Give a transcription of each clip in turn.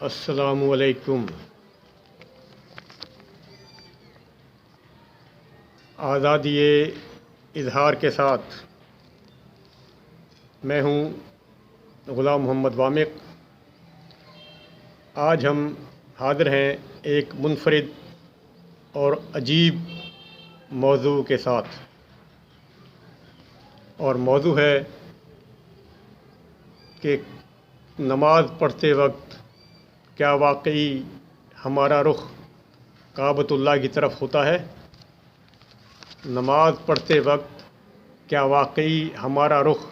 السلام علیکم۔ آزادی اظہار کے ساتھ میں ہوں غلام محمد وامق۔ آج ہم حاضر ہیں ایک منفرد اور عجیب موضوع کے ساتھ، اور موضوع ہے کہ نماز پڑھتے وقت کیا واقعی ہمارا رخ کعبۃ اللہ کی طرف ہوتا ہے؟ نماز پڑھتے وقت کیا واقعی ہمارا رخ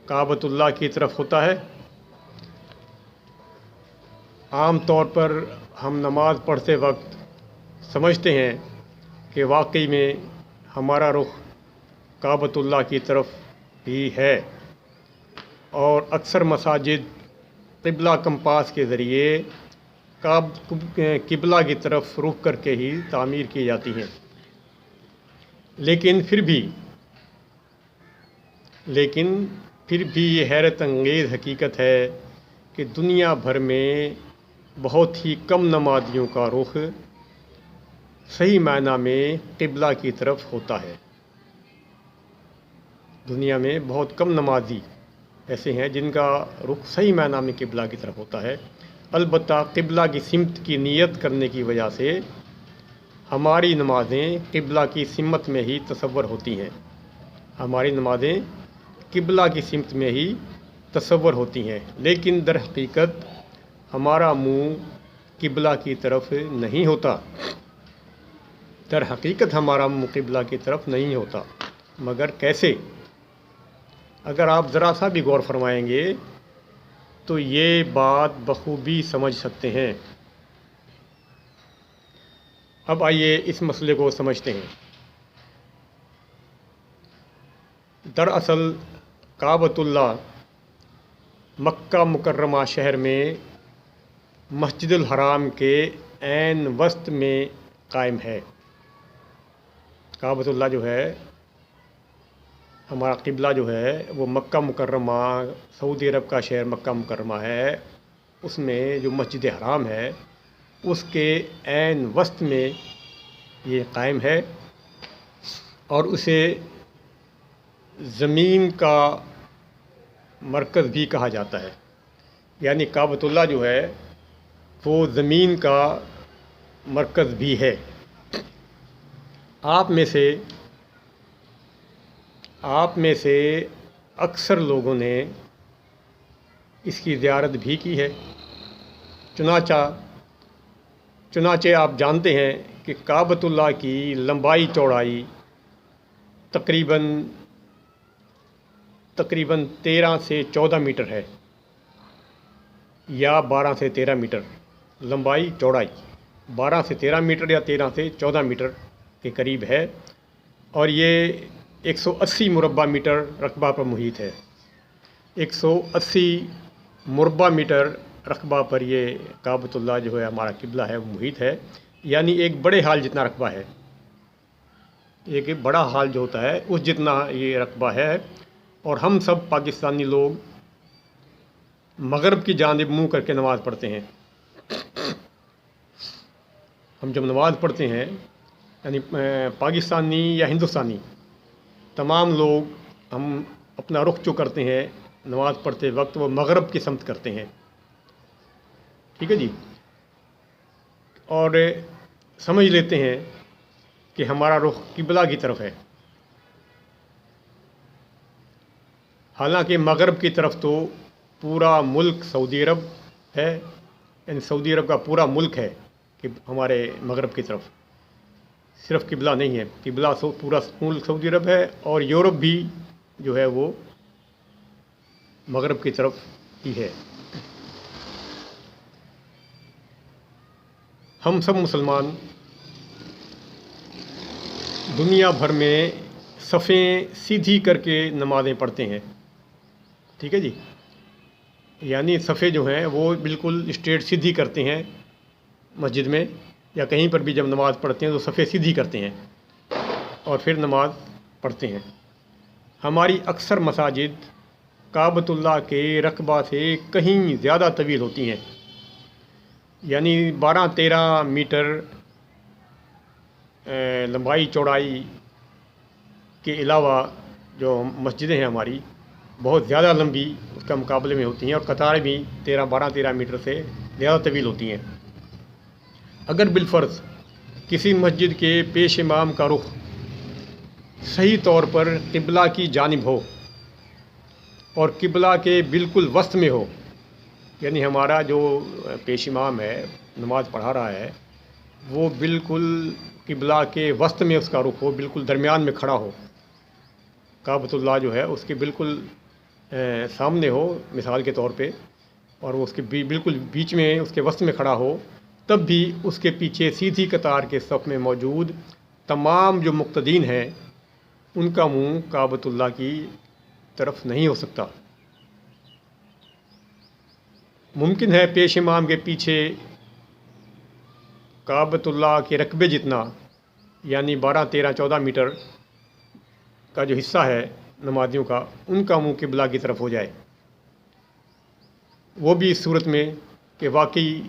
کعبۃ اللہ کی طرف ہوتا ہے؟ عام طور پر ہم نماز پڑھتے وقت سمجھتے ہیں کہ واقعی میں ہمارا رخ کعبۃ اللہ کی طرف ہی ہے، اور اکثر مساجد قبلہ کمپاس کے ذریعے قبلہ کی طرف رخ کر کے ہی تعمیر کی جاتی ہیں۔ لیکن پھر بھی یہ حیرت انگیز حقیقت ہے کہ دنیا بھر میں بہت ہی کم نمازیوں کا رخ صحیح معنی میں قبلہ کی طرف ہوتا ہے۔ دنیا میں بہت کم نمازی ایسے ہیں جن کا رخ صحیح معنی میں قبلہ کی طرف ہوتا ہے۔ البتہ قبلہ کی سمت کی نیت کرنے کی وجہ سے ہماری نمازیں قبلہ کی سمت میں ہی تصور ہوتی ہیں۔ ہماری نمازیں قبلہ کی سمت میں ہی تصور ہوتی ہیں، لیکن در حقیقت ہمارا منہ قبلہ کی طرف نہیں ہوتا۔ در حقیقت ہمارا منہ قبلہ کی طرف نہیں ہوتا، مگر کیسے؟ اگر آپ ذرا سا بھی غور فرمائیں گے تو یہ بات بخوبی سمجھ سکتے ہیں۔ اب آئیے اس مسئلے کو سمجھتے ہیں۔ دراصل کعبۃ اللہ مکہ مکرمہ شہر میں مسجد الحرام کے عین وسط میں قائم ہے۔ کعبۃ اللہ جو ہے، ہمارا قبلہ جو ہے وہ مکہ مکرمہ، سعودی عرب کا شہر مکہ مکرمہ ہے، اس میں جو مسجد حرام ہے اس کے عین وسط میں یہ قائم ہے، اور اسے زمین کا مرکز بھی کہا جاتا ہے۔ یعنی کعبۃ اللہ جو ہے وہ زمین کا مرکز بھی ہے۔ آپ میں سے اکثر لوگوں نے اس کی زیارت بھی کی ہے۔ چنانچہ آپ جانتے ہیں کہ کعبۃ اللہ کی لمبائی چوڑائی تقریباً 13 سے 14 میٹر ہے، یا 12 سے 13 میٹر۔ لمبائی چوڑائی 12 سے 13 میٹر یا 13 سے 14 میٹر کے قریب ہے، اور یہ 180 مربع میٹر رقبہ پر محیط ہے۔ 180 مربع میٹر رقبہ پر یہ کعبۃ اللہ جو ہے ہمارا قبلہ ہے وہ محیط ہے، یعنی ایک بڑے ہال جتنا رقبہ ہے۔ ایک بڑا ہال جو ہوتا ہے اس جتنا یہ رقبہ ہے، اور ہم سب پاکستانی لوگ مغرب کی جانب منہ کر کے نماز پڑھتے ہیں۔ ہم جب نماز پڑھتے ہیں، یعنی پاکستانی یا ہندوستانی تمام لوگ ہم اپنا رخ جو کرتے ہیں نماز پڑھتے وقت وہ مغرب کی سمت کرتے ہیں۔ ٹھیک ہے جی، اور سمجھ لیتے ہیں کہ ہمارا رخ قبلہ کی طرف ہے، حالانکہ مغرب کی طرف تو پورا ملک سعودی عرب ہے، یعنی سعودی عرب کا پورا ملک ہے کہ ہمارے مغرب کی طرف، صرف قبلہ نہیں ہے، قبلہ پورا ملک سعودی عرب ہے، اور یورپ بھی جو ہے وہ مغرب کی طرف ہی ہے۔ ہم سب مسلمان دنیا بھر میں صفیں سیدھی کر کے نمازیں پڑھتے ہیں۔ ٹھیک ہے جی، یعنی صفیں جو ہیں وہ بالکل اسٹریٹ سیدھی کرتے ہیں مسجد میں، یا کہیں پر بھی جب نماز پڑھتے ہیں تو صفیں سیدھی کرتے ہیں اور پھر نماز پڑھتے ہیں۔ ہماری اکثر مساجد کعبۃ اللہ کے رقبہ سے کہیں زیادہ طویل ہوتی ہیں، یعنی 12-13 میٹر لمبائی چوڑائی کے علاوہ جو مسجدیں ہیں ہماری بہت زیادہ لمبی اس کا مقابلے میں ہوتی ہیں، اور قطاریں بھی 12-13 میٹر سے زیادہ طویل ہوتی ہیں۔ اگر بالفرض کسی مسجد کے پیش امام کا رخ صحیح طور پر قبلہ کی جانب ہو اور قبلہ کے بالکل وسط میں ہو، یعنی ہمارا جو پیش امام ہے نماز پڑھا رہا ہے وہ بالکل قبلہ کے وسط میں اس کا رخ ہو، بالکل درمیان میں کھڑا ہو، کعبۃ اللہ جو ہے اس کے بالکل سامنے ہو مثال کے طور پہ، اور وہ اس کے بالکل بیچ میں اس کے وسط میں کھڑا ہو، تب بھی اس کے پیچھے سیدھی قطار کے صف میں موجود تمام جو مقتدین ہیں ان کا منہ کعبۃ اللہ کی طرف نہیں ہو سکتا۔ ممکن ہے پیش امام کے پیچھے کعبۃ اللہ کے رقبے جتنا، یعنی 12-13-14 میٹر کا جو حصہ ہے نمازیوں کا، ان کا منہ قبلہ کی طرف ہو جائے، وہ بھی اس صورت میں کہ واقعی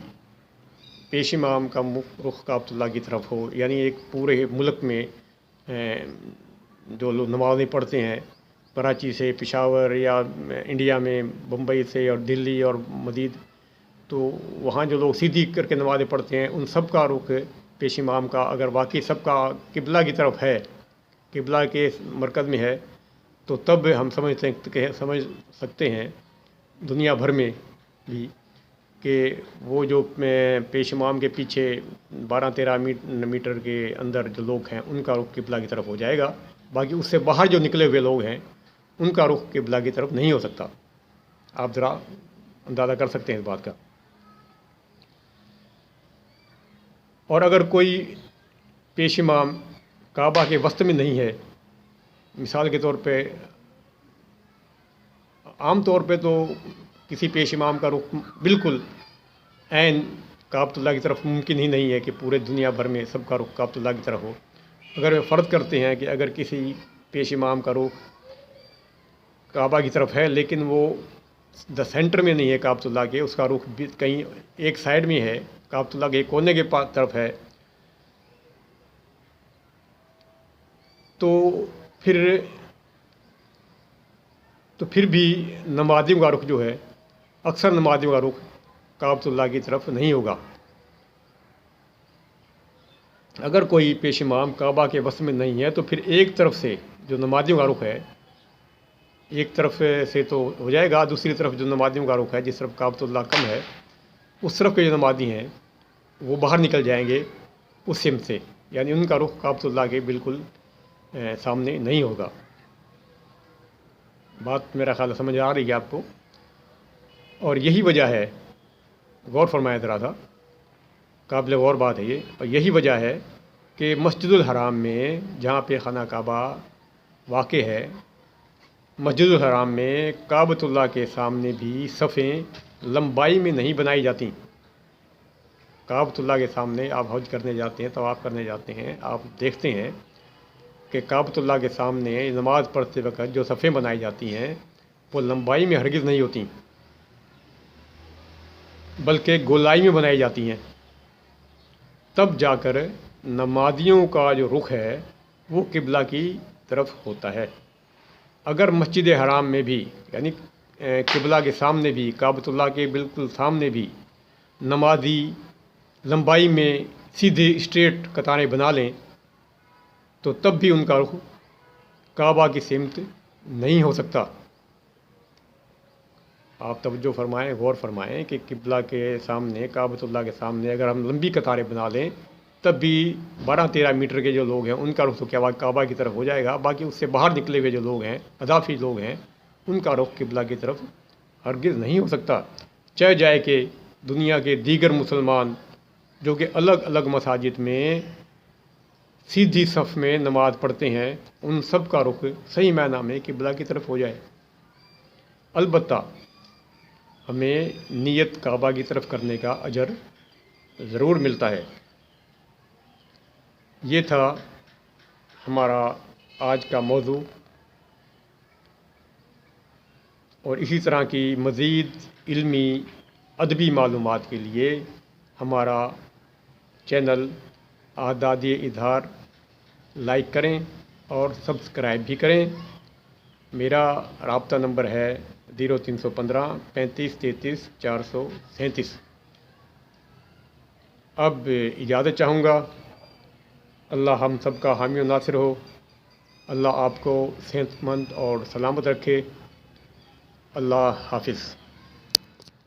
پیش امام کا رخ کعبۃ اللہ کی طرف ہو، یعنی ایک پورے ملک میں جو لوگ نمازیں پڑھتے ہیں کراچی سے پشاور یا انڈیا میں بمبئی سے اور دلی اور مزید، تو وہاں جو لوگ سیدھی کر کے نمازیں پڑھتے ہیں ان سب کا رخ پیش امام کا اگر واقعی سب کا قبلہ کی طرف ہے، قبلہ کے مرکز میں ہے، تو تب ہم سمجھ سکتے ہیں دنیا بھر میں بھی کہ وہ جو پیش امام کے پیچھے 12-13 میٹر کے اندر جو لوگ ہیں ان کا رخ قبلہ کی طرف ہو جائے گا، باقی اس سے باہر جو نکلے ہوئے لوگ ہیں ان کا رخ قبلہ کی طرف نہیں ہو سکتا۔ آپ ذرا اندازہ کر سکتے ہیں اس بات کا۔ اور اگر کوئی پیش امام کعبہ کے وسط میں نہیں ہے، مثال کے طور پہ عام طور پہ تو کسی پیش امام کا رخ بالکل عین کعبۃ اللہ کی طرف ممکن ہی نہیں ہے کہ پورے دنیا بھر میں سب کا رخ کعبۃ اللہ کی طرف ہو۔ اگر فرض کرتے ہیں کہ اگر کسی پیش امام کا رخ کعبہ کی طرف ہے لیکن وہ سینٹر میں نہیں ہے کعبۃ اللہ کے، اس کا رخ کہیں ایک سائیڈ میں ہے، کعبۃ اللہ کے ایک کونے کے طرف ہے، تو پھر بھی نمازیوں کا رخ جو ہے، اکثر نمازیوں کا رخ کعبۃ اللہ کی طرف نہیں ہوگا۔ اگر کوئی پیش امام کعبہ کے وسط میں نہیں ہے تو پھر ایک طرف سے جو نمازیوں کا رخ ہے، ایک طرف سے تو ہو جائے گا، دوسری طرف جو نمازیوں کا رخ ہے جس طرف کعبۃ اللہ کم ہے، اس طرف کے جو نمازی ہیں وہ باہر نکل جائیں گے اس سمت سے، یعنی ان کا رخ کعبۃ اللہ کے بالکل سامنے نہیں ہوگا۔ بات میرا خیال سمجھ آ رہی ہے آپ کو؟ اور یہی وجہ ہے، غور فرمایا ذرا تھا، قابل غور بات ہے یہ، اور یہی وجہ ہے کہ مسجد الحرام میں جہاں پہ خانہ کعبہ واقع ہے، مسجد الحرام میں کعبۃ اللہ کے سامنے بھی صفیں لمبائی میں نہیں بنائی جاتی۔ کعبۃ اللہ کے سامنے آپ حج کرنے جاتے ہیں، طواف کرنے جاتے ہیں، آپ دیکھتے ہیں کہ کعبۃ اللہ کے سامنے نماز پڑھتے وقت جو صفیں بنائی جاتی ہیں وہ لمبائی میں ہرگز نہیں ہوتی، بلکہ گولائی میں بنائی جاتی ہیں۔ تب جا کر نمازیوں کا جو رخ ہے وہ قبلہ کی طرف ہوتا ہے۔ اگر مسجد حرام میں بھی، یعنی قبلہ کے سامنے بھی، کعبۃ اللہ کے بالکل سامنے بھی نمازی لمبائی میں سیدھے اسٹریٹ قطاریں بنا لیں تو تب بھی ان کا رخ کعبہ کی سمت نہیں ہو سکتا۔ آپ توجہ فرمائیں، غور فرمائیں کہ قبلہ کے سامنے، کعبۃ اللہ کے سامنے اگر ہم لمبی قطاریں بنا لیں تب بھی 12-13 میٹر کے جو لوگ ہیں ان کا رخ تو کیا کعبہ کی طرف ہو جائے گا، باقی اس سے باہر نکلے ہوئے جو لوگ ہیں، اضافی لوگ ہیں، ان کا رخ قبلہ کی طرف ہرگز نہیں ہو سکتا، چاہے جائے کہ دنیا کے دیگر مسلمان جو کہ الگ الگ مساجد میں سیدھی صف میں نماز پڑھتے ہیں ان سب کا رخ صحیح معنی میں قبلہ کی طرف ہو جائے۔ البتہ ہمیں نیت کعبہ کی طرف کرنے کا اجر ضرور ملتا ہے۔ یہ تھا ہمارا آج کا موضوع، اور اسی طرح کی مزید علمی ادبی معلومات کے لیے ہمارا چینل اعداد اظہار لائک کریں اور سبسکرائب بھی کریں۔ میرا رابطہ نمبر ہے 0315 35 33 437۔ اب اجازت چاہوں گا۔ اللہ ہم سب کا حامی و ناصر ہو۔ اللہ آپ کو صحت مند اور سلامت رکھے۔ اللہ حافظ۔